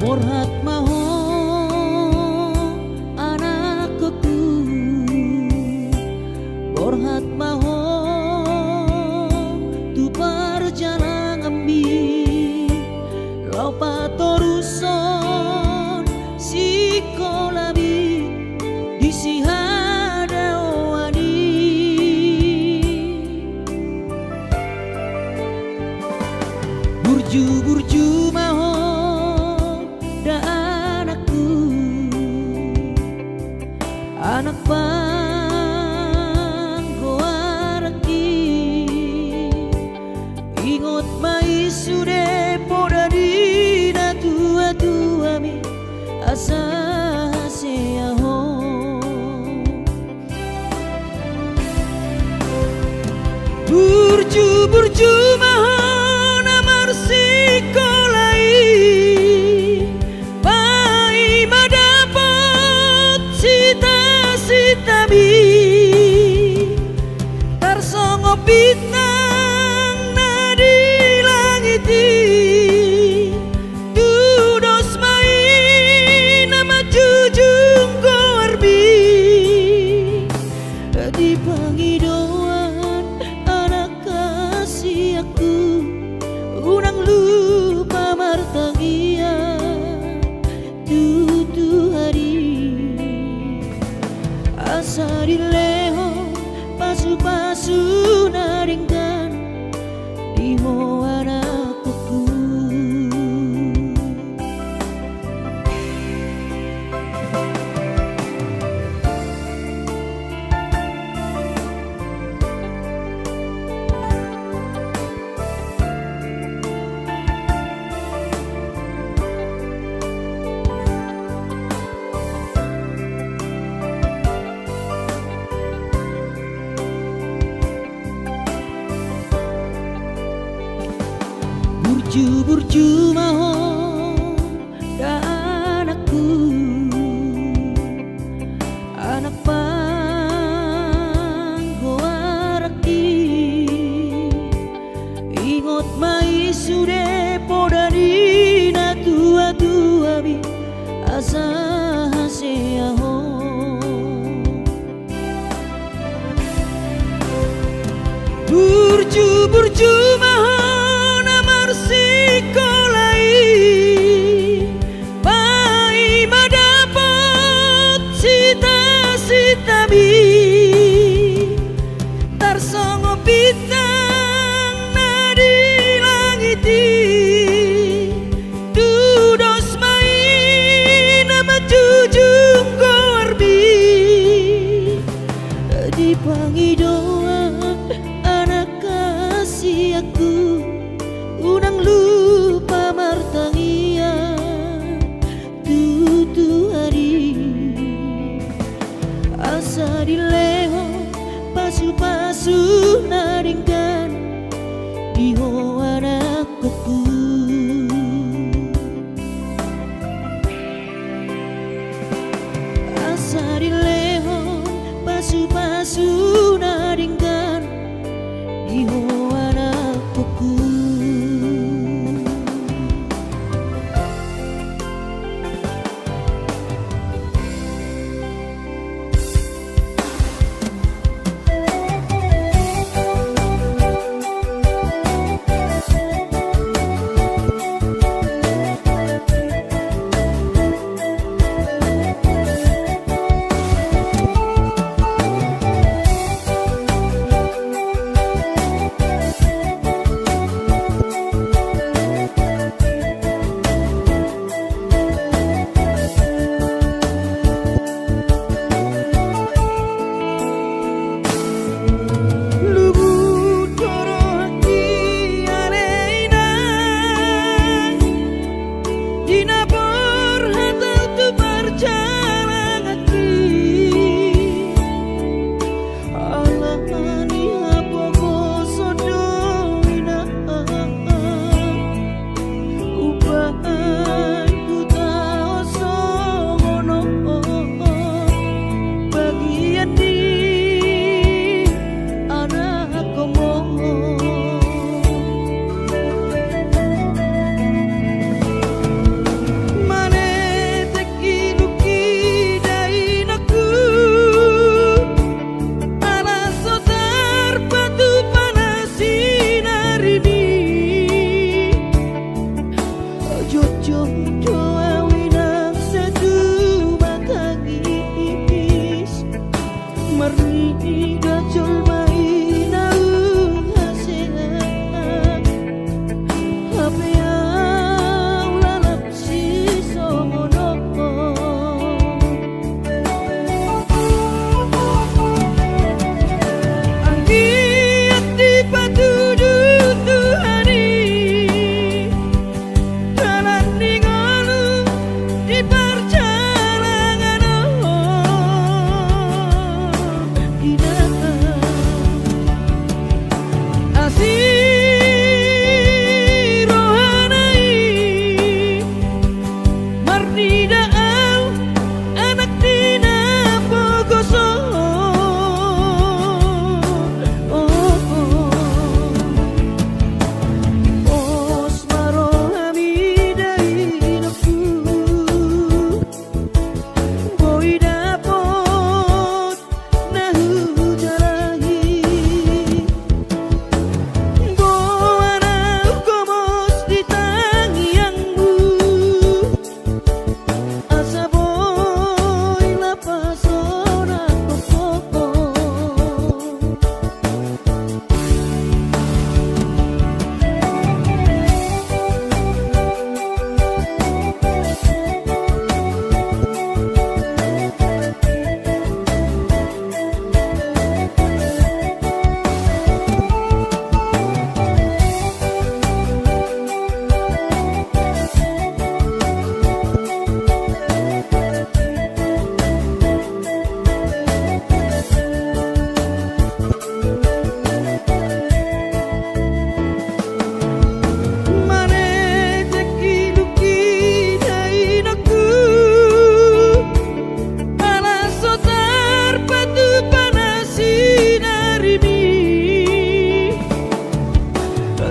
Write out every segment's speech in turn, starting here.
Borhat maho anakku, borhat maho tu perjalanan ambi lau patoruson si kolabi di si hadawani burju-burju maho anak panggoaraki ingot mai sude podadina tua-tua mi asa seaho burju-burju mahon amar sikolai bintang nadi langiti dudos main nama jujung gorbi di pangidauan anak kasih aku unang lupa martagia tutu hari asa dileho pasu-pasu naringkan di anakku. Burju-burju mahon dan anakku, anak panggoaraki ingot mai sude podadina tua-tua bi asa seaho burju-burju mahon sikolai jodoh awinang sedu matangis marni gajol mainau hasean apa yang lalap si somono angin di batu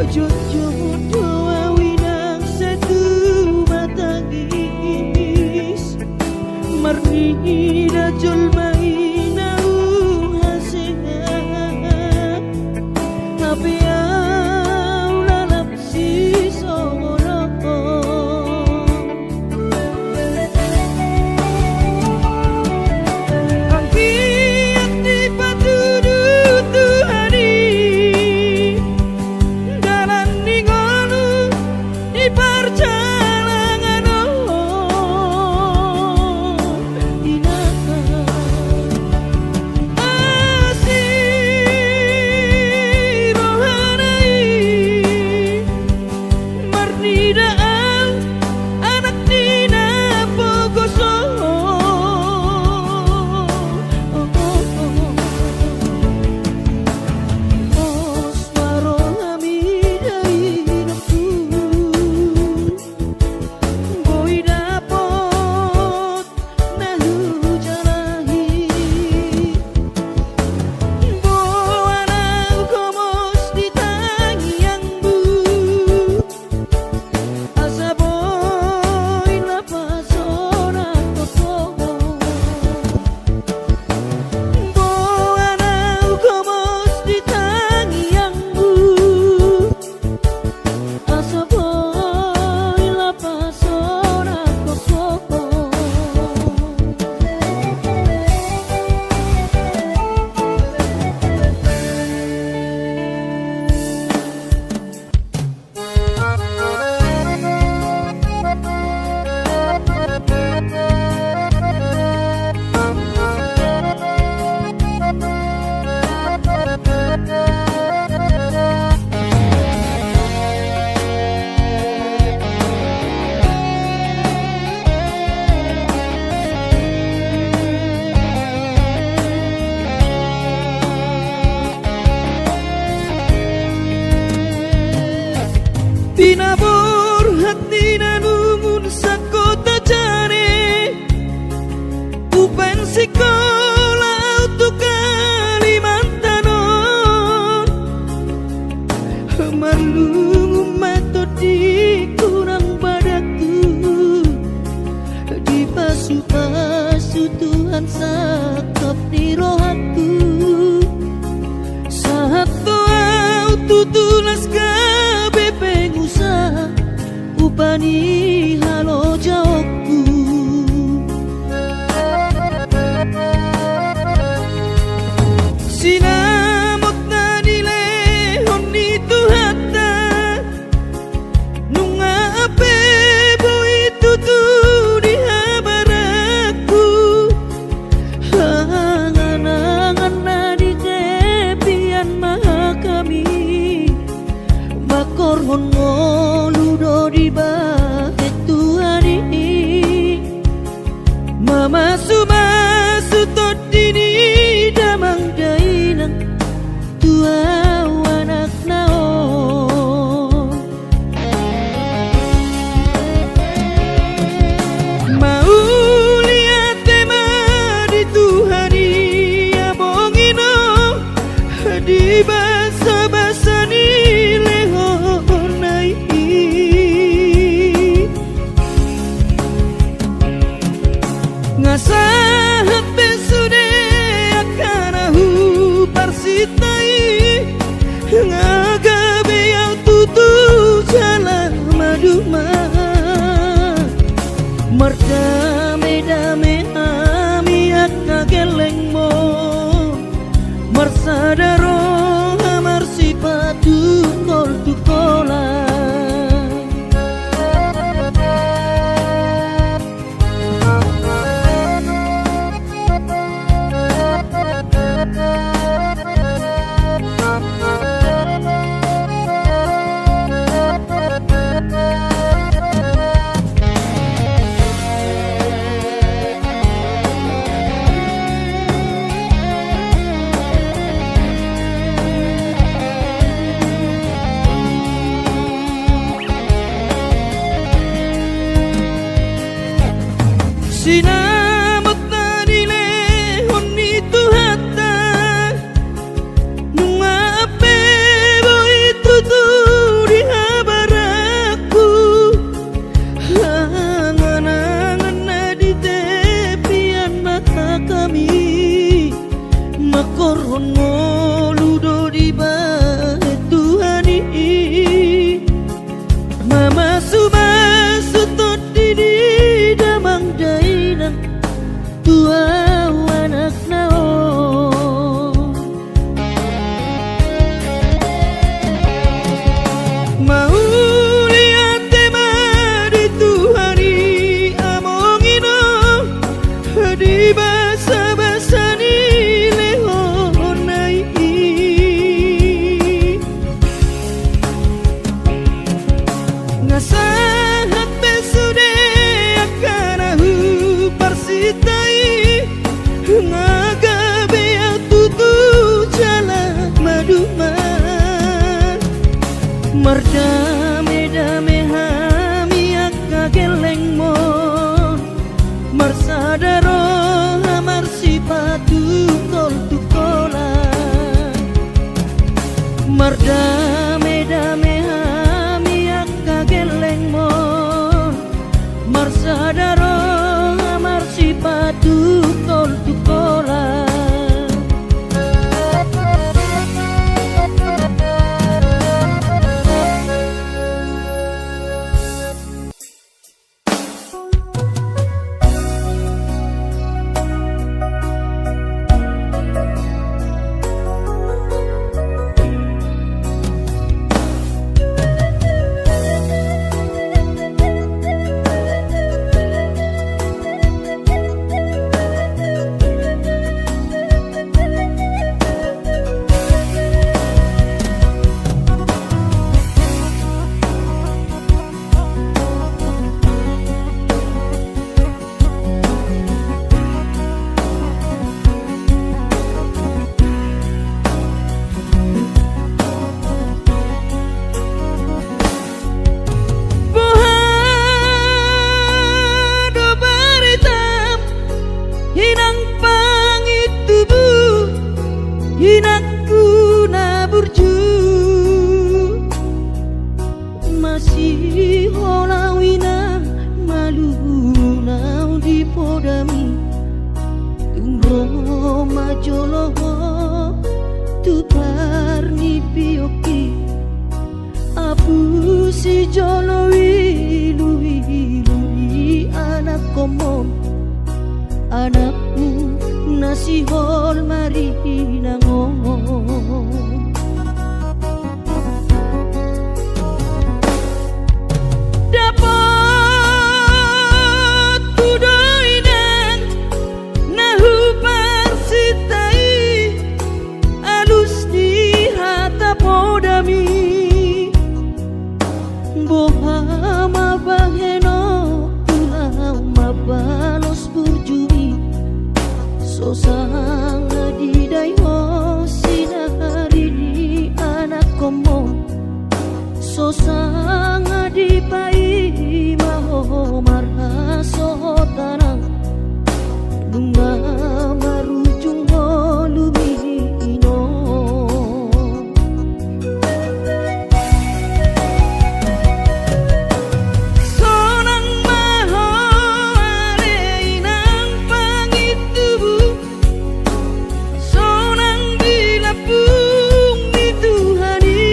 jodoh awinang sedu matangis marni gajol mainau hasean apa yang lalap si somono angin di batu Tuhani perjalanan asih rohanai marni daan anak dina pogoso osmaro hamidai tinabur hati nanumun sakota jane upen sekolah untuk Kalimantanon marlungu metodi kurang padaku di pasu-pasu Tuhan sakap di rohaku saat tuau tutulas kabeh pengusaha bani halo jawabku. Sinamot na nile honi tuhata nunga ape boy tutu di habaraku hanganangan na di kepian maha kami makorhon ngoludo di bahet tuhani mama sumasu todini damang dainang tua anak nao mau lihat tema di tuhani abongino di basa-basa ni lehonai ngasahat besude akanahu parsitai ngagabe yang tutu jalan maduma merdame-dame ami akna gelengmo marsadaro amar sipatu kol tukola sinamot na nile honi tuhata nunga ape boy tutu di habaraku hanganangan na di tepian mata kami makorhon ngoludo di bahet tuhani mama sumasu todini damang dainang tua anak nao mau lihat tema di tuhari amongino di basa-basa ni lehonai ngasahat besude akanahu parsitai ngagabe yang tutu jalan maduma merdame-dame hami akka gelengmo marsadaro amar sipatu kol tukola merdame-dame hami akka gelengmo marsadaro amar sipatu kol tukola si jolo baheno pulau mabalos burjumi sosanga di daiho sinari di anak komo sosanga di pai maho marha sohotana dunga marujung lumino sonang maho areinang pangitubu sonang dilapung di Tuhani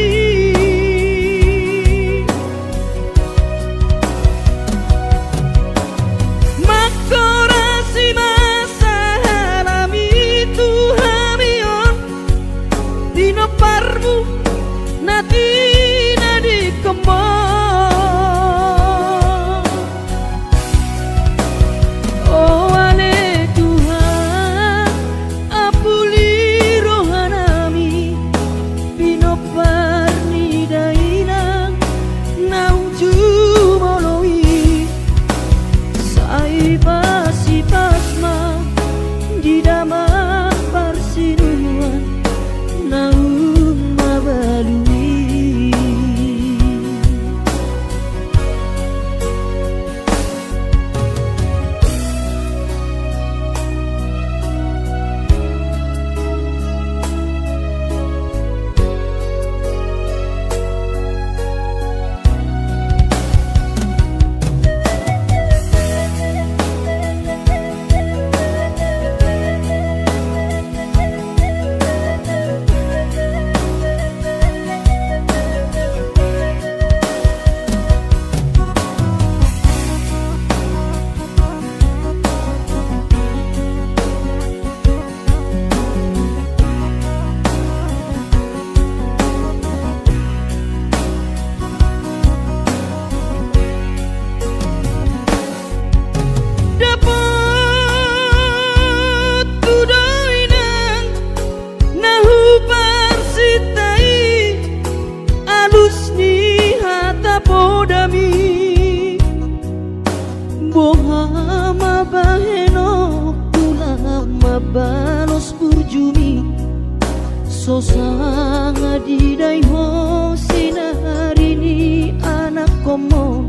makorasi masa halami Tuhamion dino parmu nati nadi kemo oh ale Tuhan apuli rohanami bino parni dainang nauju moloi sai pasi pasma di damang parsinuan naum mabalui dapat kudoinang nahu parsitai alus ni hata podami bohama baheno pulang mabalos burjumi sosanga di daiho sinari ni anak komo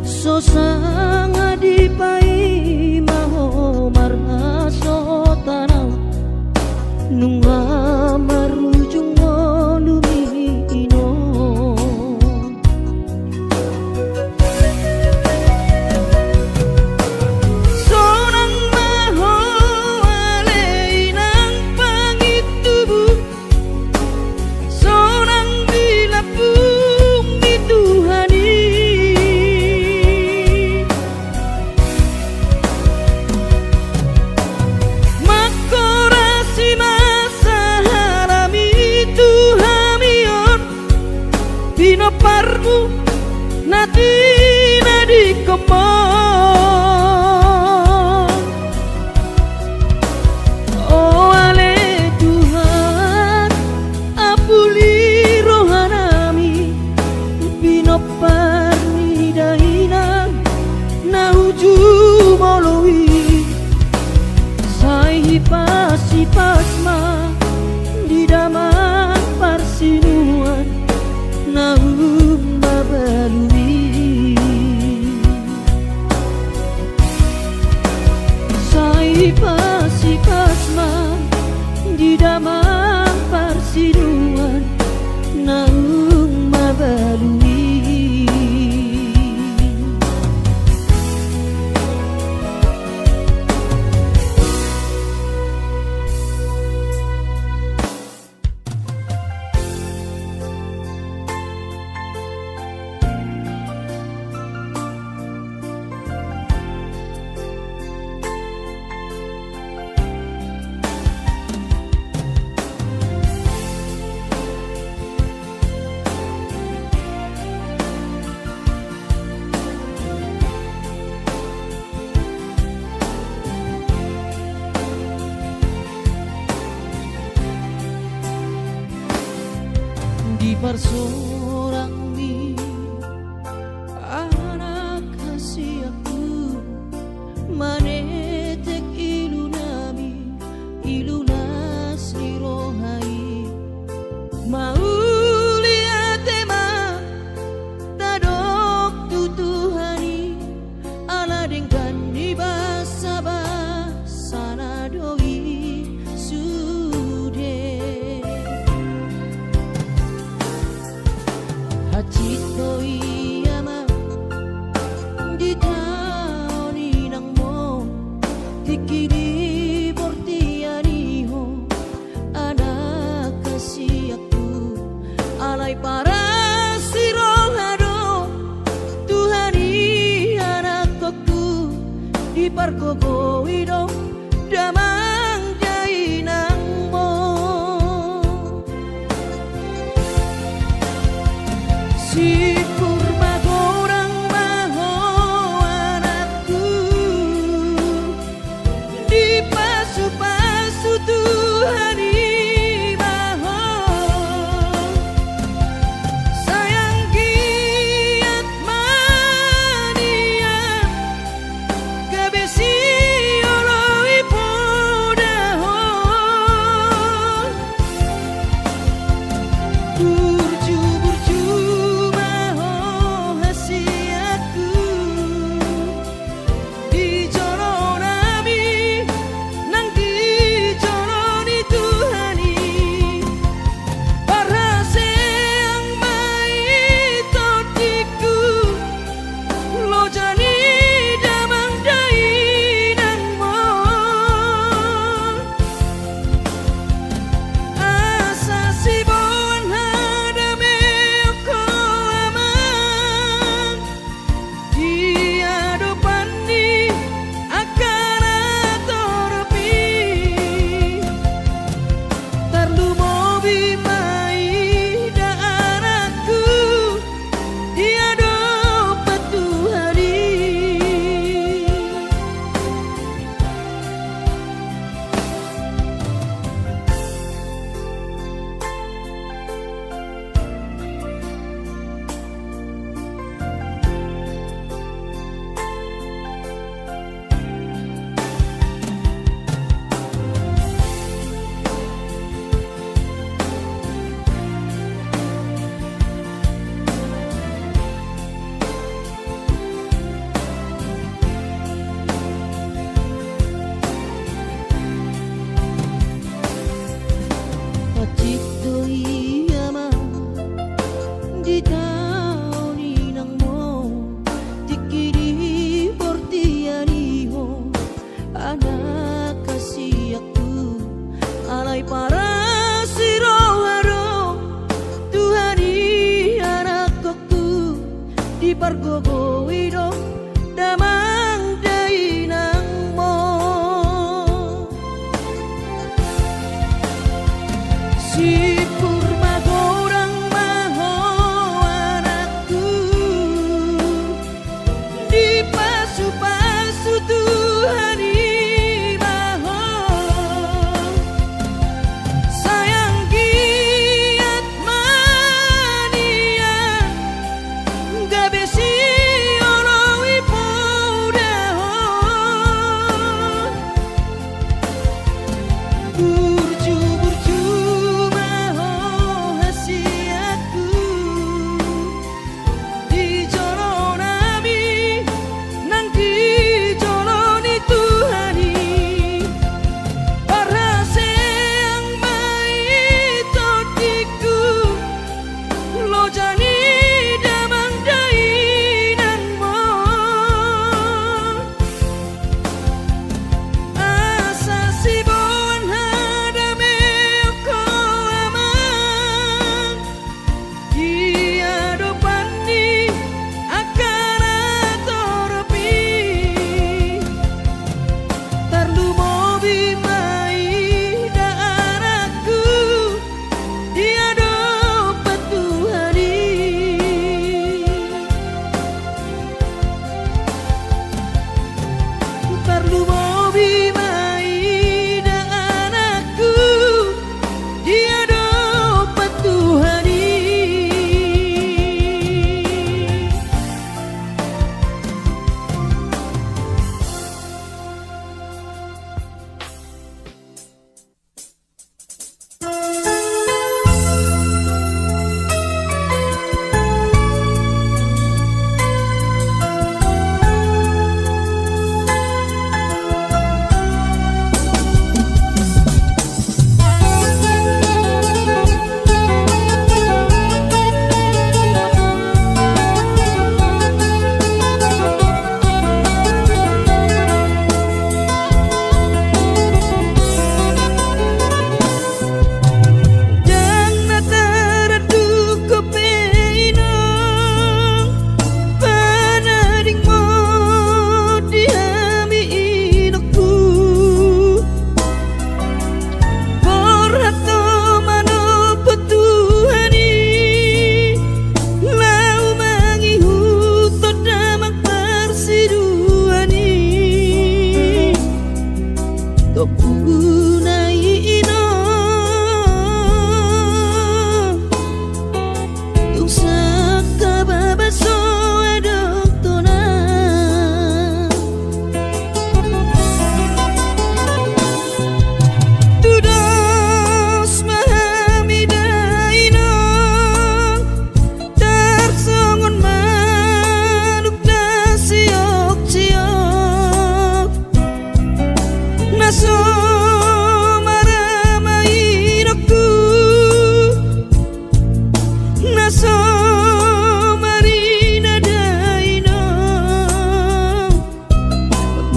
sosanga di pai maho marha sotanau nunga marujung lumino sonang maho aleinang pangitubu sonang dilapung di Tuhani makorasi masa halami Tuhamion bino parmu nati nadi kemo oh ale Tuhan apuli rohanami bino parni dainang nauju moloi sai pasi pasma di damang parsinuan naum mabalui sai pasi pasma di damang parsinuan naum mabalui di par sorang mi anak di taoni nang mo tikini bortianiho anak kasih aku alay para sirongado Tuhani anak koku di parkogo ido damang jai nang mo si kurma gorang maho anakku di pasu-pasu Tuhani maho sayang giat mania kabesi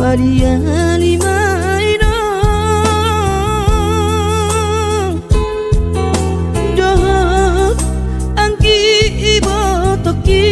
Mariani maino dohot angki ibo toki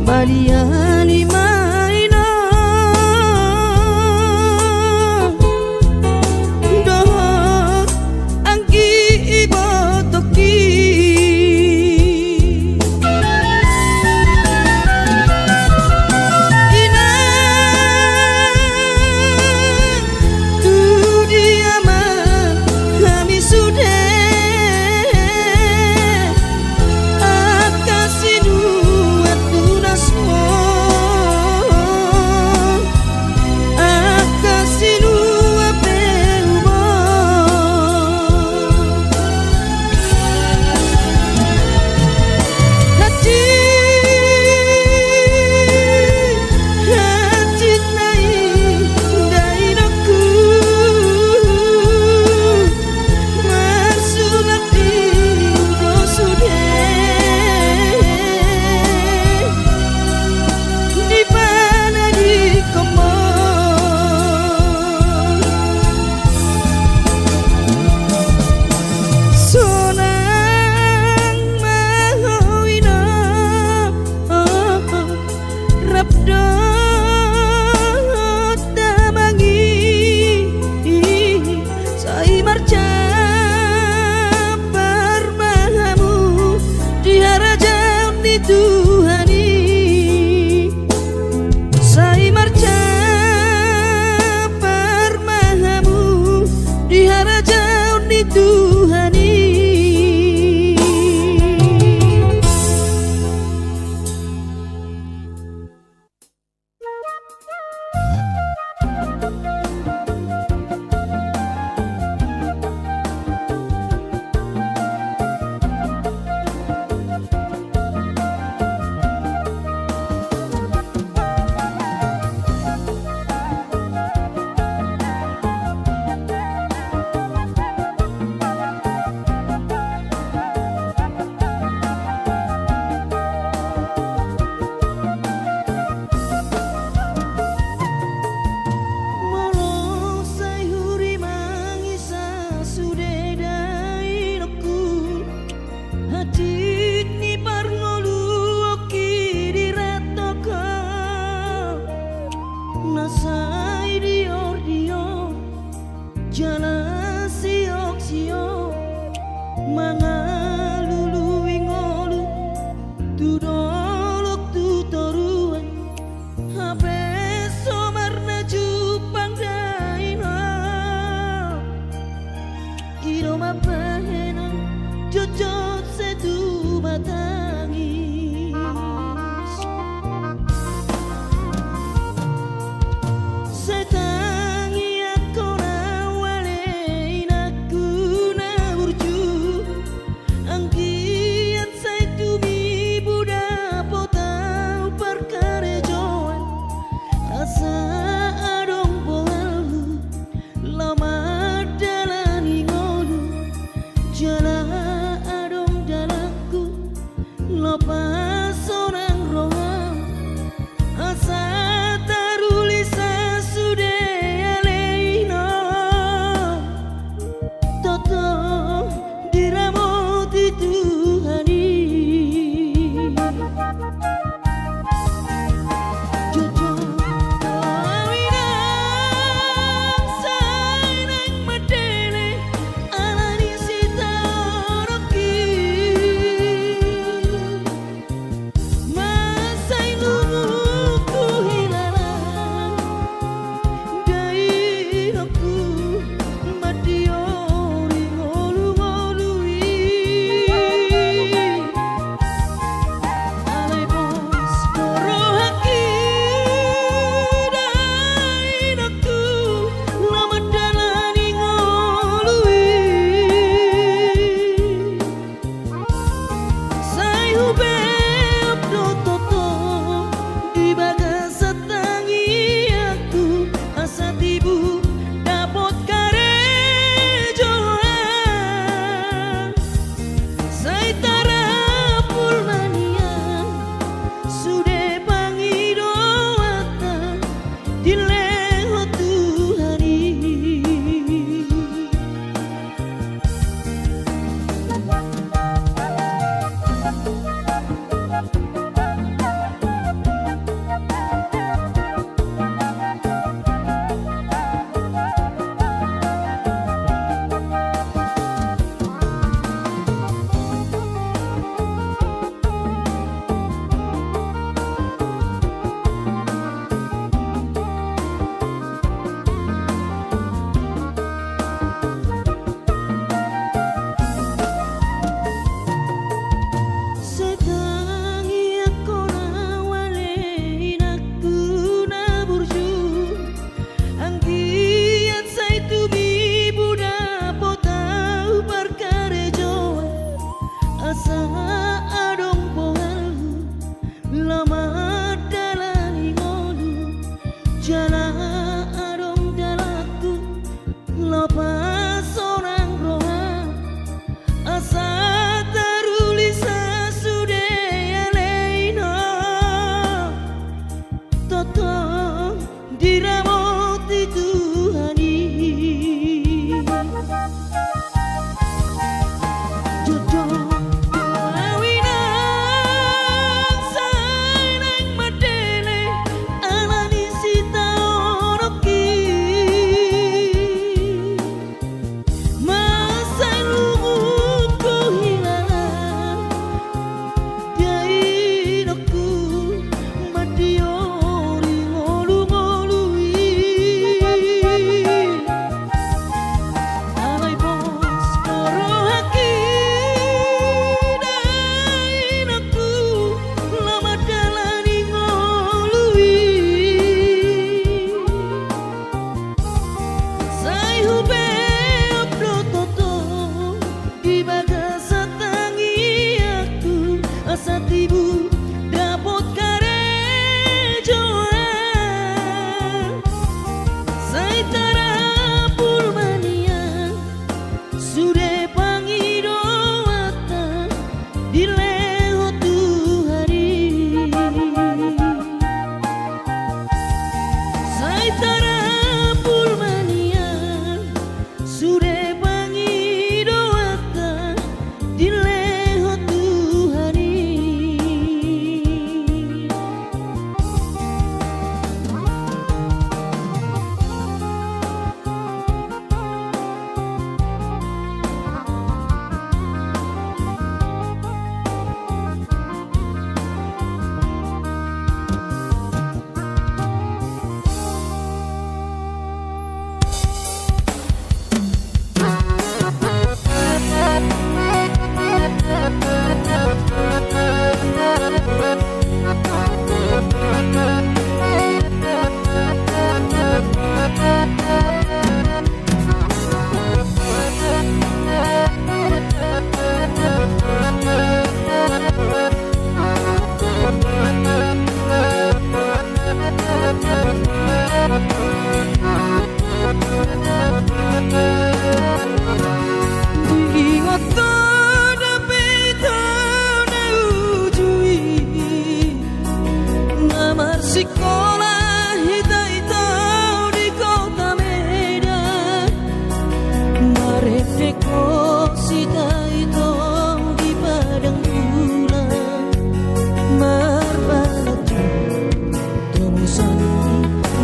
Mariani maino dohot angki ibo toki ina tu dia mah kami sudah kasih dua tunas sekolah hita-hita di kota Medan, mareteko sita-hita di padang bulan, marbalatu temusan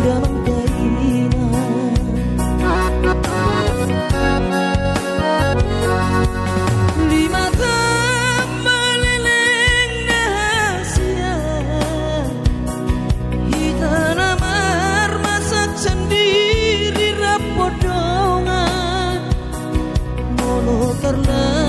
damang kaina. Lima meleleng rahasia, hitana mar masak sendiri rapodongan, mono terlalu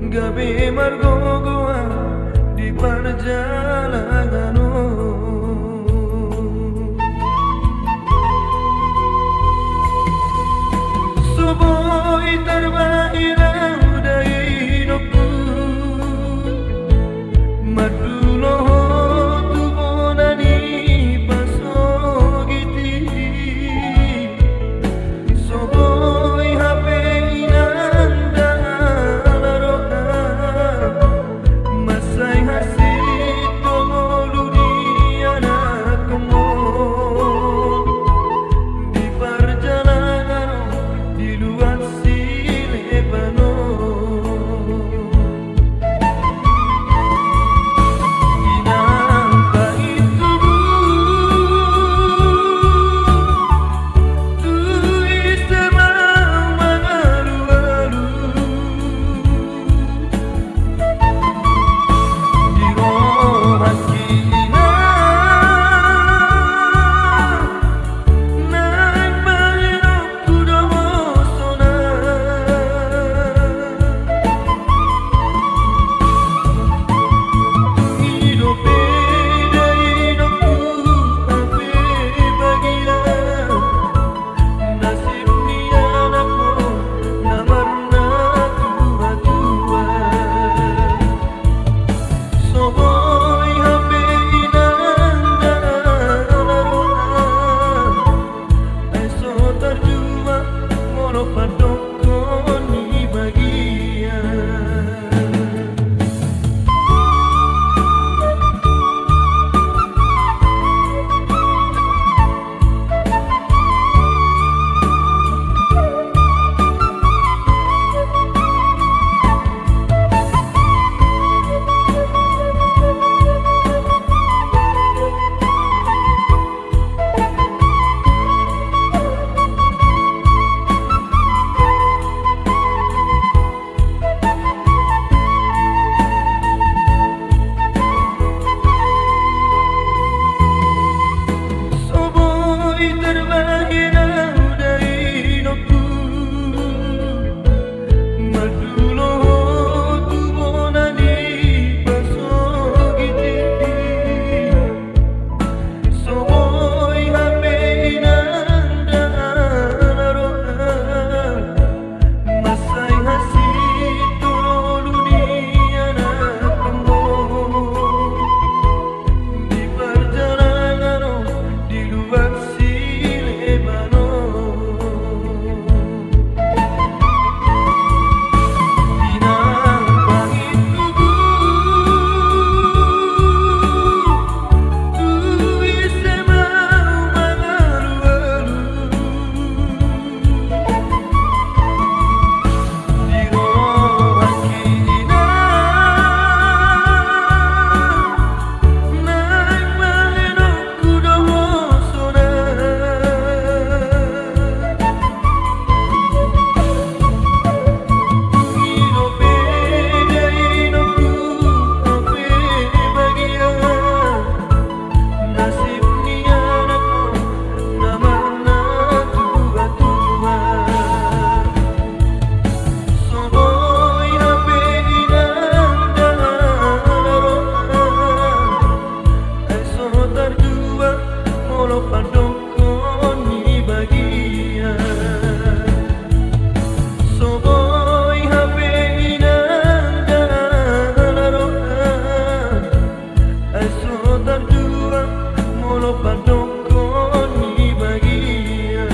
gabe margogoa di perjalanan. Soboy terbahirau dari hidupku, madulo tu bonani pasogiti. Soboy hape inanda laroha, masai hasit tolu di anak kemon di perjalanan di luar Silebano. Inangka itu tu isema mangalu-alu di rohan kina naik mahirap kuda mosona. Hidup beda hidupku hape bagia, nasib ni anakku namarna tua-tua. Soboy hape inanda laroha, eso terjua molo padokon ni bagian. Soboy terbahirau dari hidupku, madulo tu bonani pasogiti. Soboy hape inanda laroha, masai hasit tolu di anak kemon di perjalanan di luar Silebano. Inangka itu tu isema mangalu-alu di rohan kina naik mahirap kuda mosona. Hidup beda hidupku hape bagia, nasib ni anakku namarna tua-tua. Soboy hape inanda laroha, eso terjua molo padokon ni bagian. Soboy hape inanda laroha, eso terjua molo padokon ni bagian.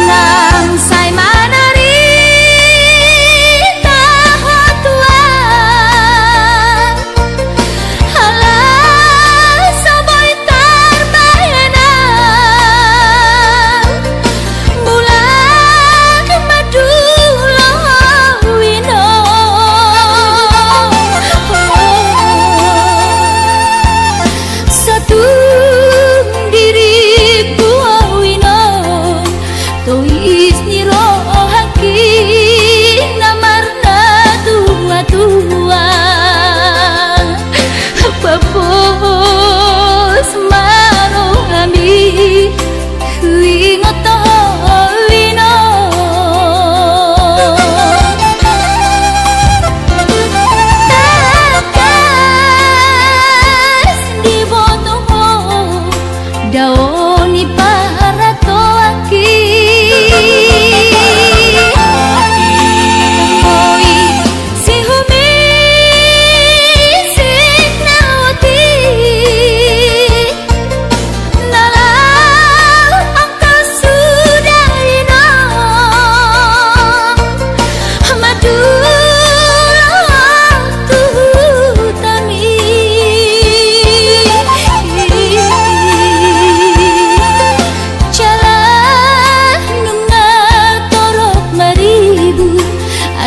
Nang say manari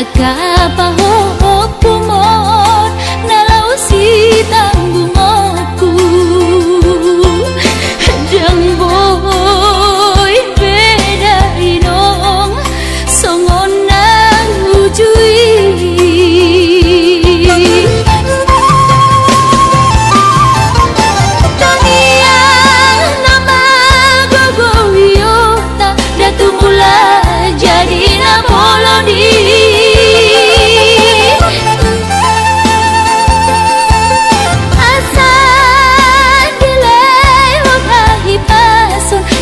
Akapahopumon nalau si tanggungoku Jang boy beda inong songon nang ujui Taniang nama gogowiota datu mula jadi na polodi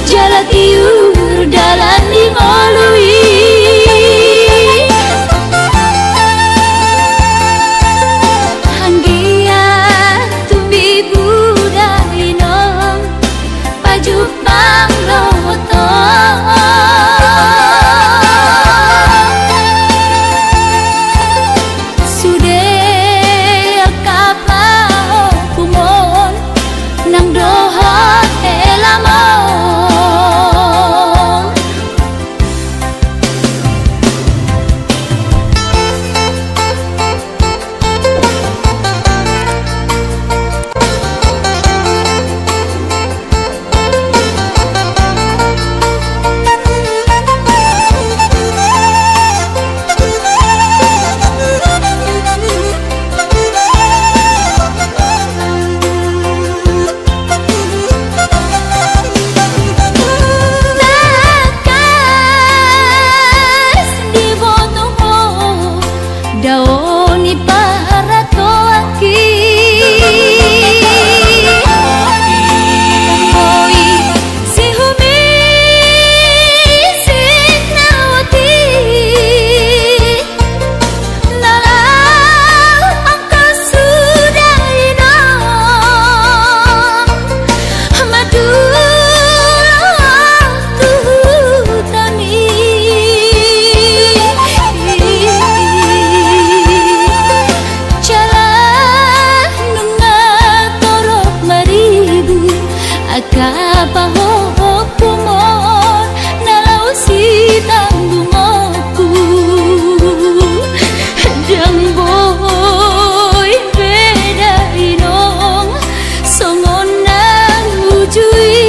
Jalatiur dalan di ngolui Hanggia tumbi budai nong pajupang loto Sude kapao kumon nang dohot elamon Daoni para toaki Koi si humi si nawati Nalang angka sudah inang Madu Akapahopumon nalau si tanggungoku Jang boy beda inong songon nang ujui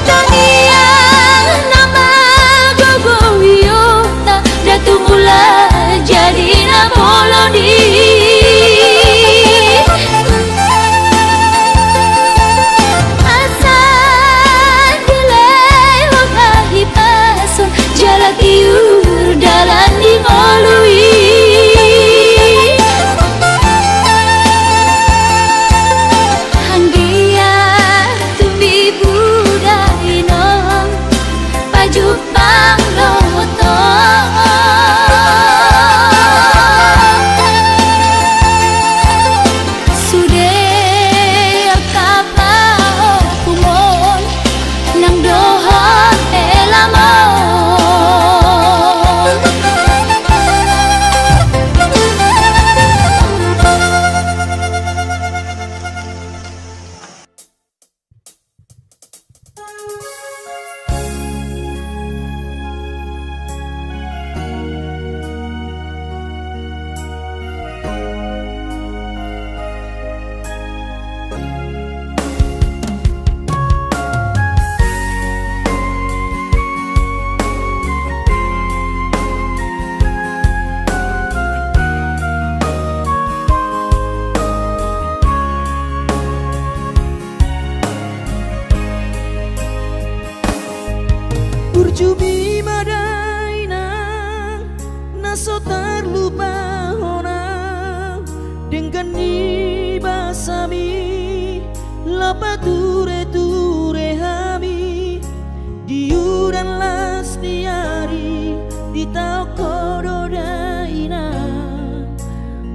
Taniang nama gogowiota datu mula jadi na polodi Jalatiur dalan di ngolui Hanggia tumbi budai nong pajupang loto Sude kapao kumon nang dohot elamon Burjumi madaina naso terlupa hona dengan ni basami lapa ture ture hami diuran las diari di tau kododaina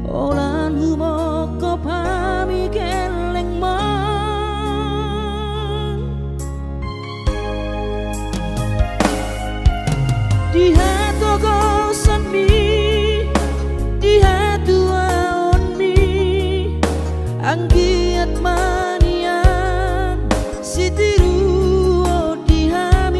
olan humoko pami keleng di hatu gosan mi di hatu aon mi anggiat manian si tiru di ham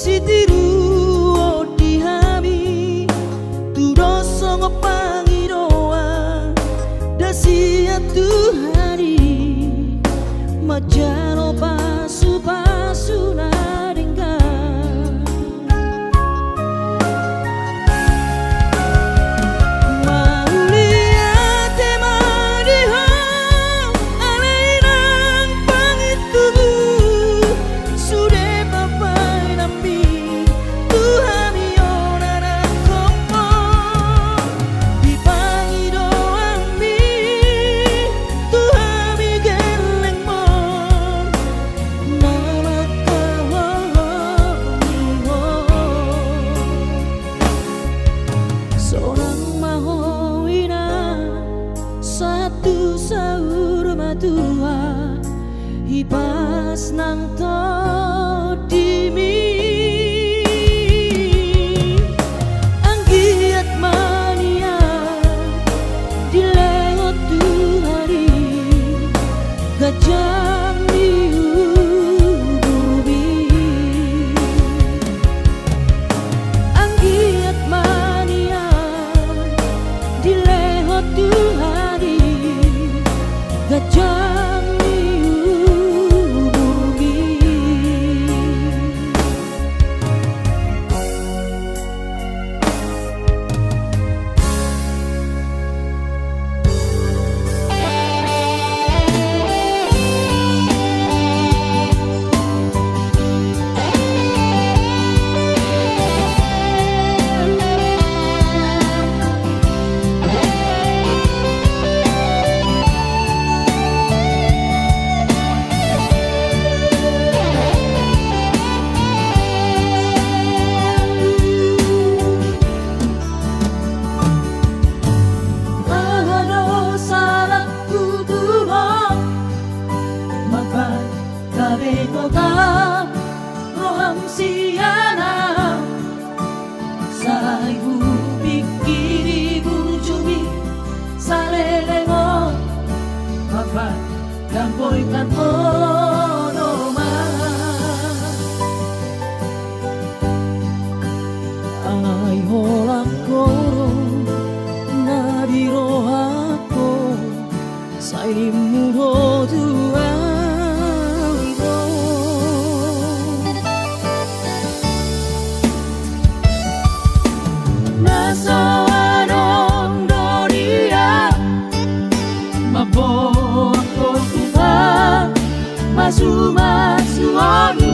sitiru odihami tudoso ngopangiroa dasia Tuhari majano pasu-pasu naringga satu sahur matua hibas nang to dimi anggiat mania dilewat Tuhari gajah diububi anggiat mania dilewat Tuhari gajah diububi Kabekota roham siana sa ibu pikir ibu cumi salelemo apa yang boikan monoma ay holang korong nadi rohako sa imu rotua Masu oni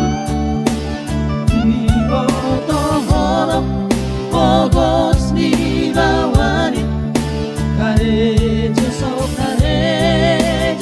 Ibo toholo Pogos ni bawani Kare jesok kare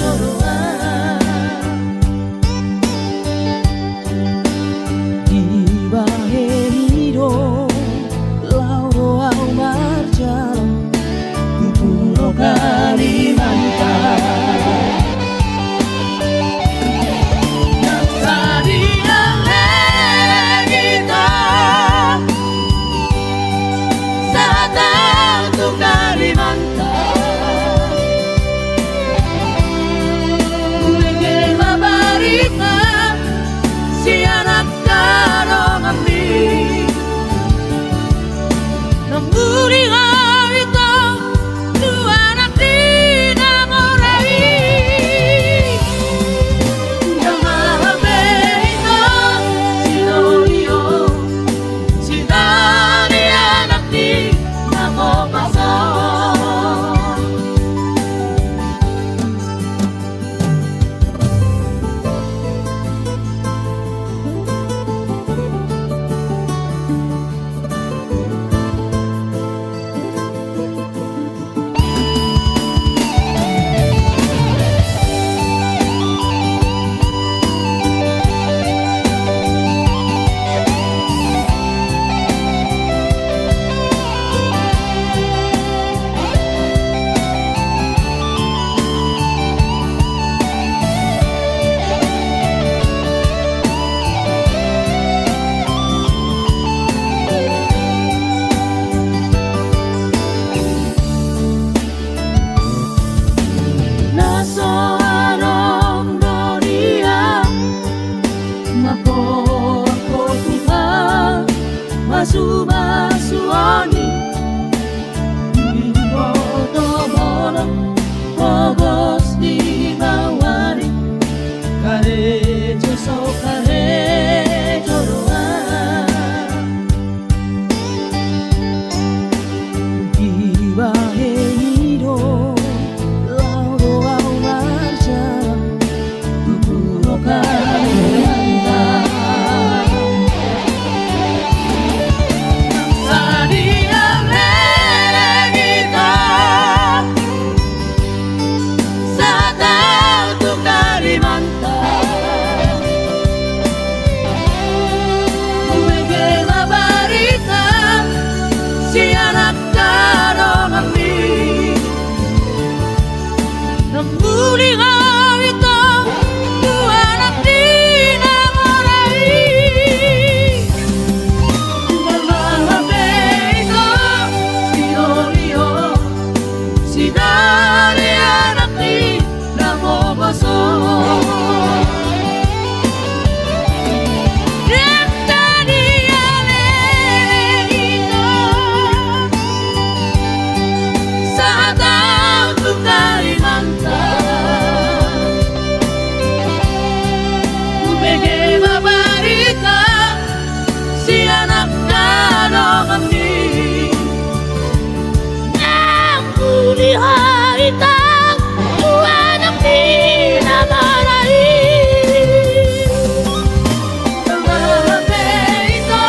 Masu-masuani Moto-moto Pogos di mawari Karejo so karejo doa Gibahe hiro Lauro au marcha Tupuro kayanda Sadia meregita Satau tu Kalimantan Umegela barita Si anak kadongan ni Nambuli harita Tu anak dinamorai Bermahabeito Si Dorio Si dari anak ni Namo baso Haritang tuan ang pinamarai Bermahabeito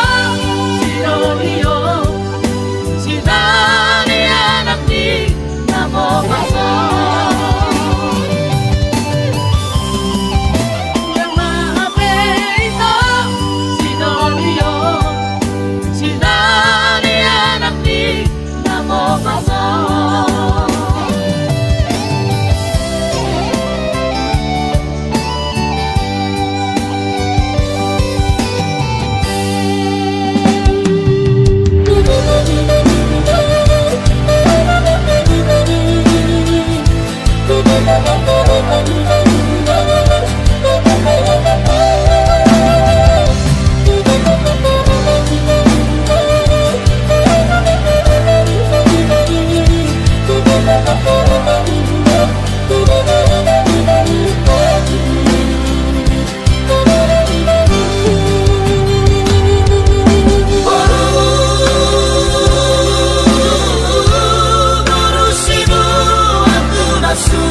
Si Dorio Si dari anak ni Namo baso Bermahabeito Si Dorio Si dari anak ni Namo baso Aku nasu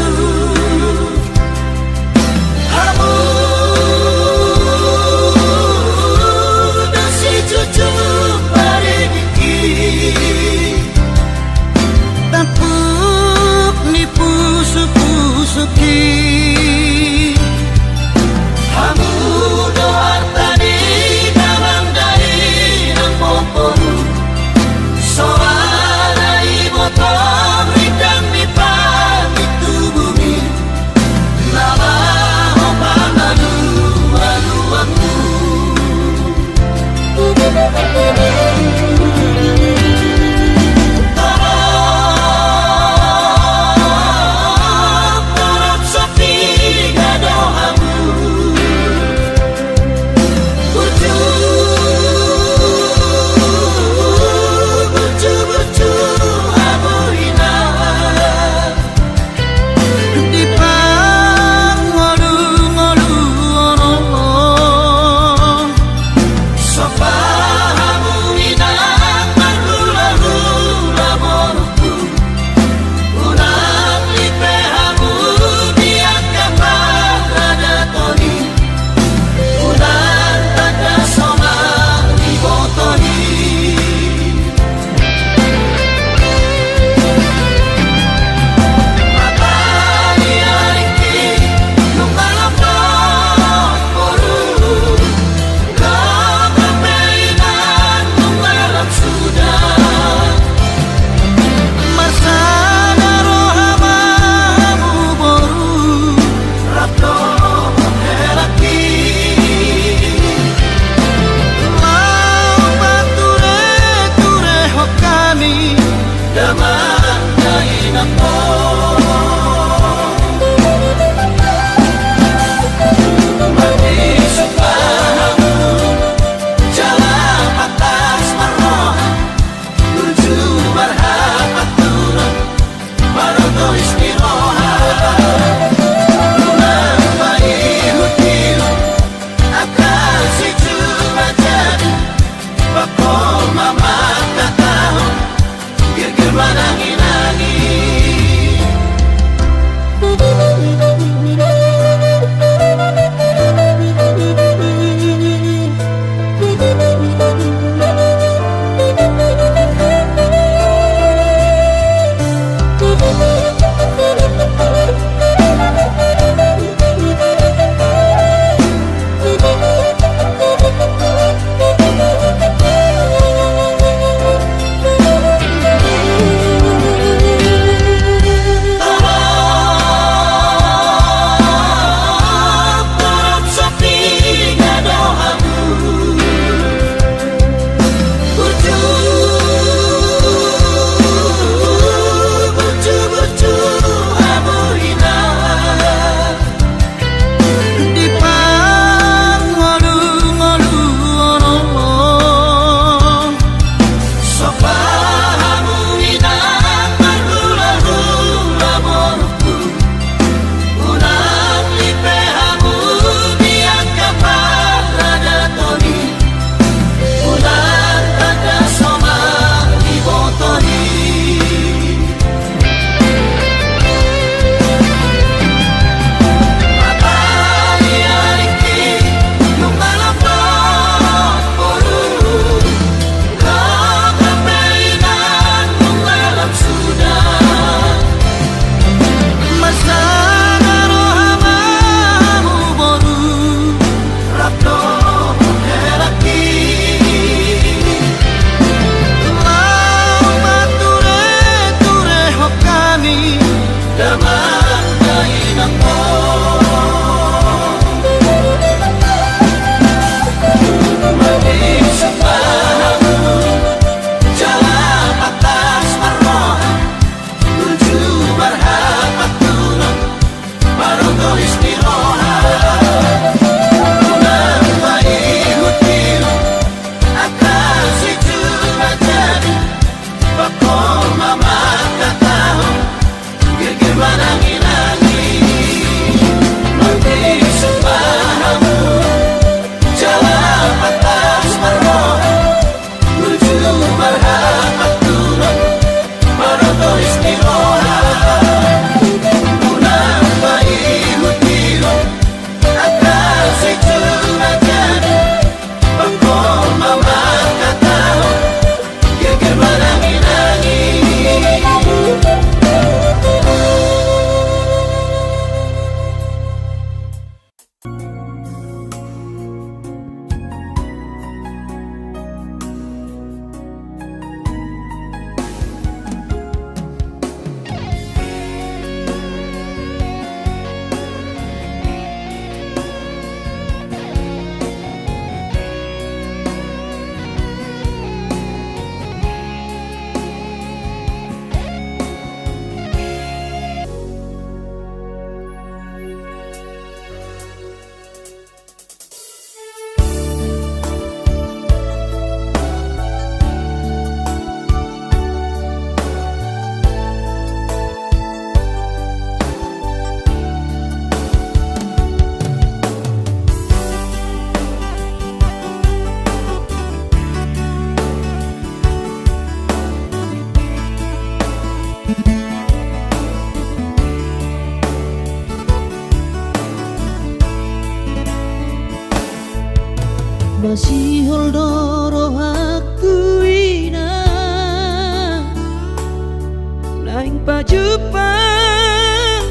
Pajupang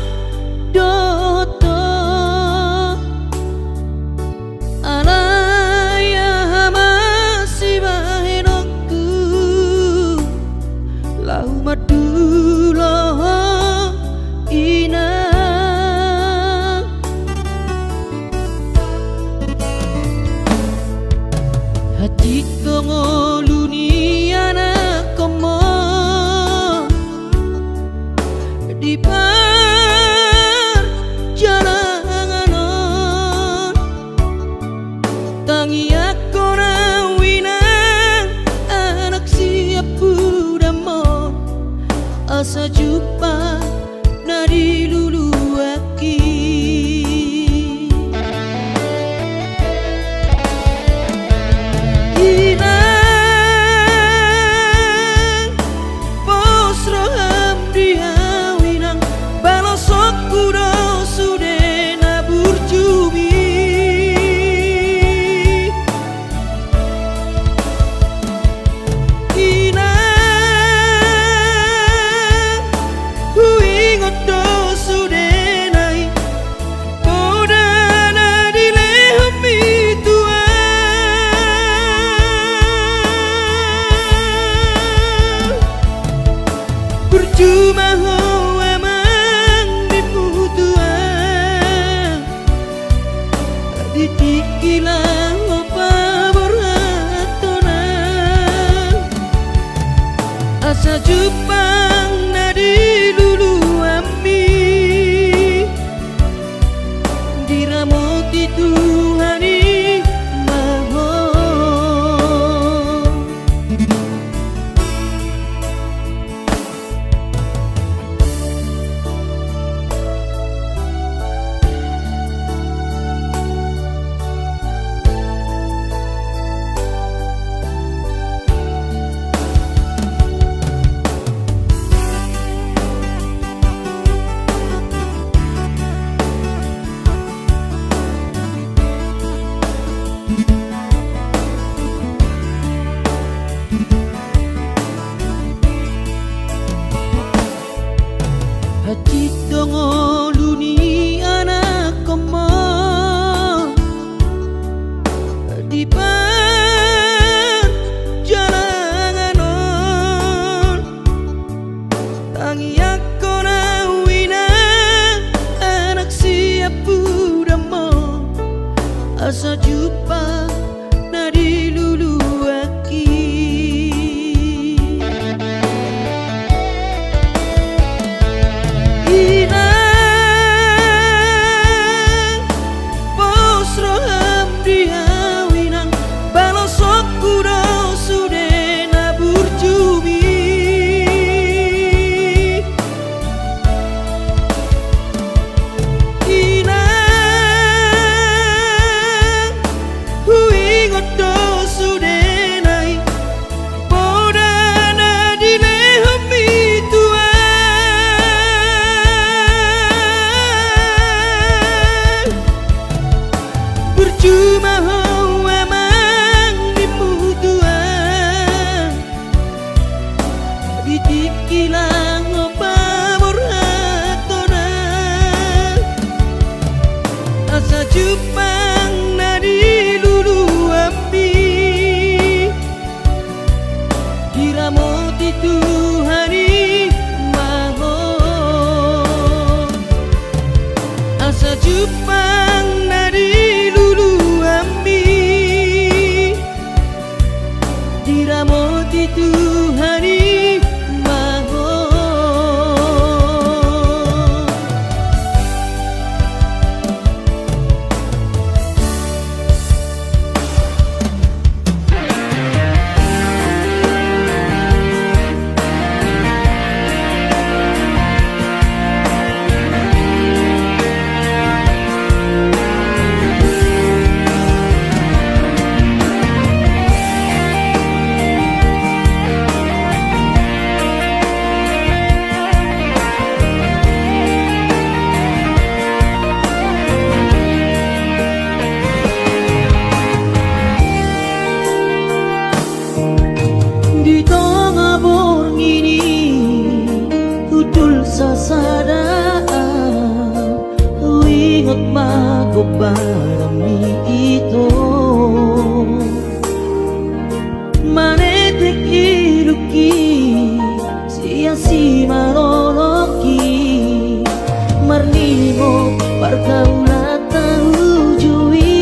doto alaya masih bahenokku lau madulo ina hati kongoluni anak komo di perjalanan tangi aku rawinan anak siap budamon asa jumpa nadi lulu aki inang posro hamdiau kudo sude nabur jumi inang huingot do sude nai podana di lehmi tua percuma ditikilang opa beratona asa jupang nadi lulu ami diramoti Tuhani maho hati tongoluni anak komo di perjalanan tangi aku rawina anak siap budamon asa jumpa nadi lulu aki inang posro hamdiau inang balosok kudo sude nabur jumi inang huingot do sude nai podana di lehmi tua percuma ho emang dimutuan ditikilang opa beratona asa jupang nadi lulu ami diramoti Tuhani maho asa jupang nadi diramoti Tuhani maho di tengah borngini utul sasadaan Wingot magobarami ito Manetek iruki Siya si maroloki Marnimo parkaulatan ujui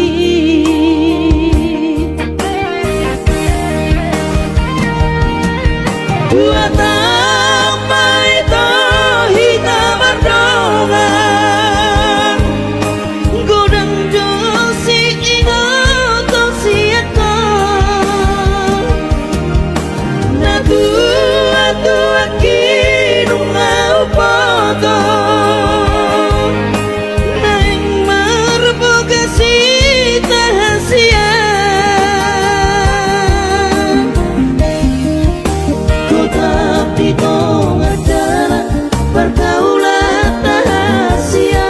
Dua tambah itu hitam berdongan Godang josi ingat siapa Na tua kinu mau potong Neng merbogasi tahasia Tapi tong adalah pergaulan rahasia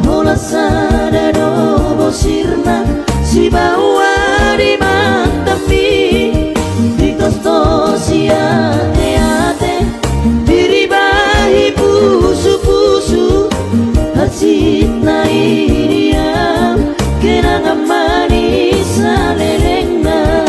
Mula sadado bosirna si bawa di mantapi Di tosto si ate-ate Diribahi pusu-pusu Hasit na iriam Kenangan manis alelengna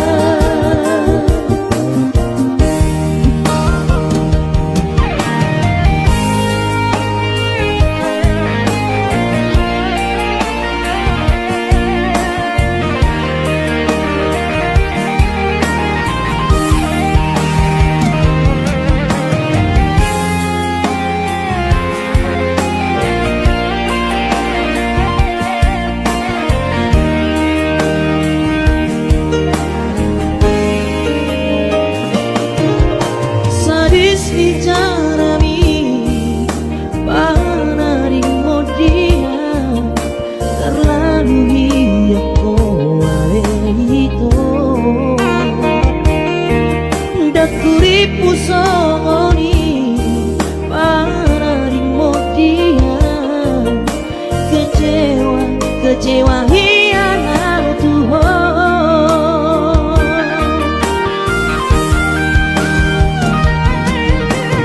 bicarami panaringmo dia terlalu hiyak kowe itu dakuripu songoni panaringmo dia kecewa hianat Tuhan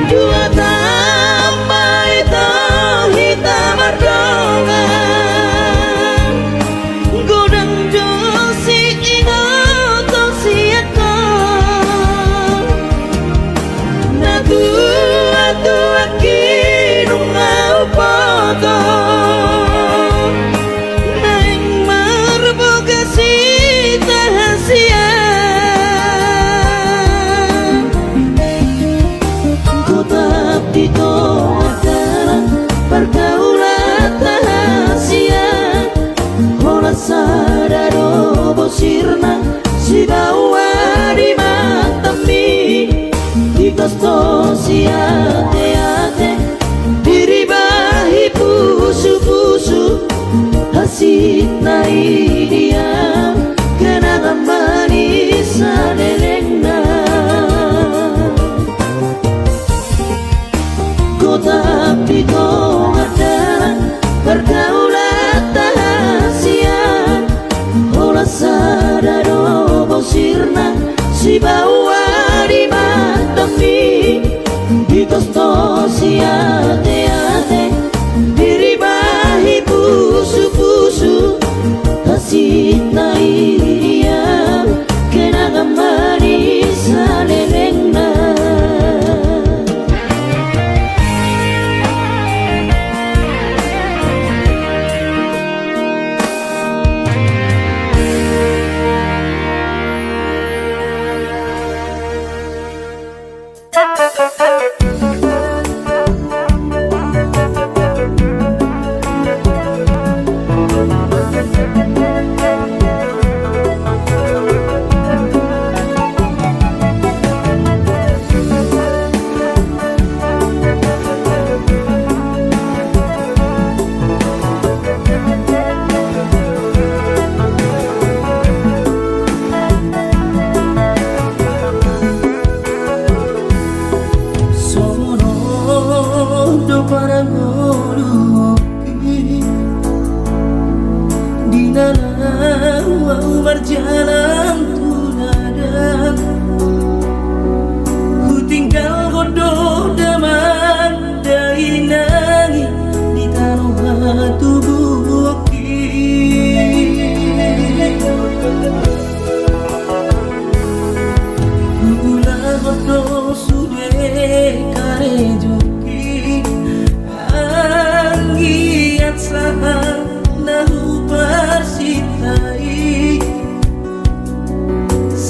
Dua tambah itu hitam berdongan Godang josi ingat siapa Na tua kinu mau potong Neng merbogasi tahasia Tapi tong adalah pergaulan rahasia Mula sadado bosirna si bawa di mantapi Di tosto si ate-ate Diribahi pusu-pusu Hasit na iriam Kenangan manis alelengna Tapi tong adalah pergaulan rahasia Mula sadado bosirna si bawa di mantapi Di tosto si ate-ate Diribahi pusu-pusu Hasit na iriam Kenangan manis alelengna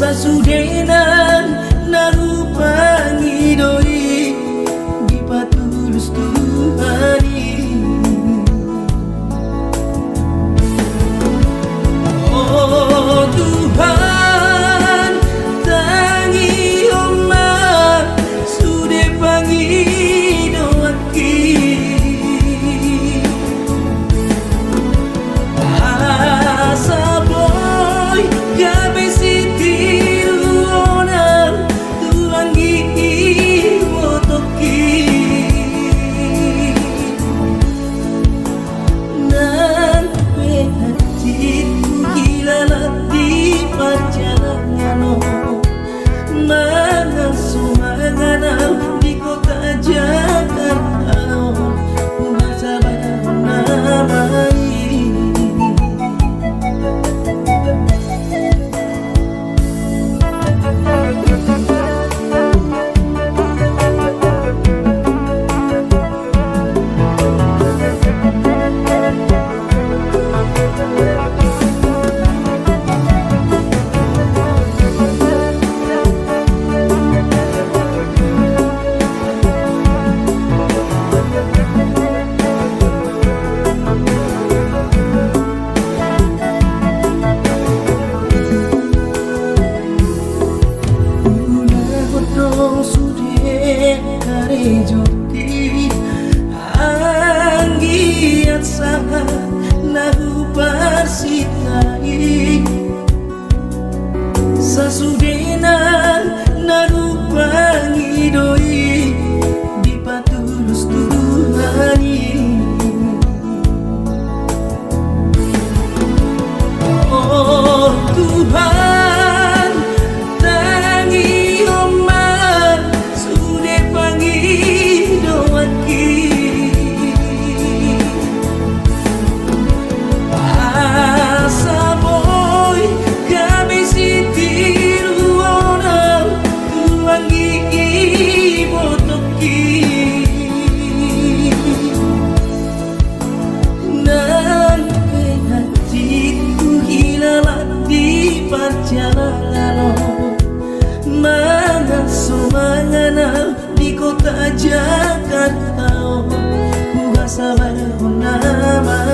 Sasudenan narupangi doi di patulus Tuhani. Oh Tuhan tangi omar sude pangi doaki asa boy gabe siti luonar tuangi wotoki nan penatiku hilalati perjalanan mangan sumangan di kota Jakarta masa namai. Anggiat sama nahu parsitai sasudenan nahu pangidoi di patulus Tuhani. Oh Tuhan tangi omar sude pangi doaki asa boy kami siti luona tuangi botoki nan hatiku hilang di perjalanan mana sumangana di kota Jakarta ku sabar nama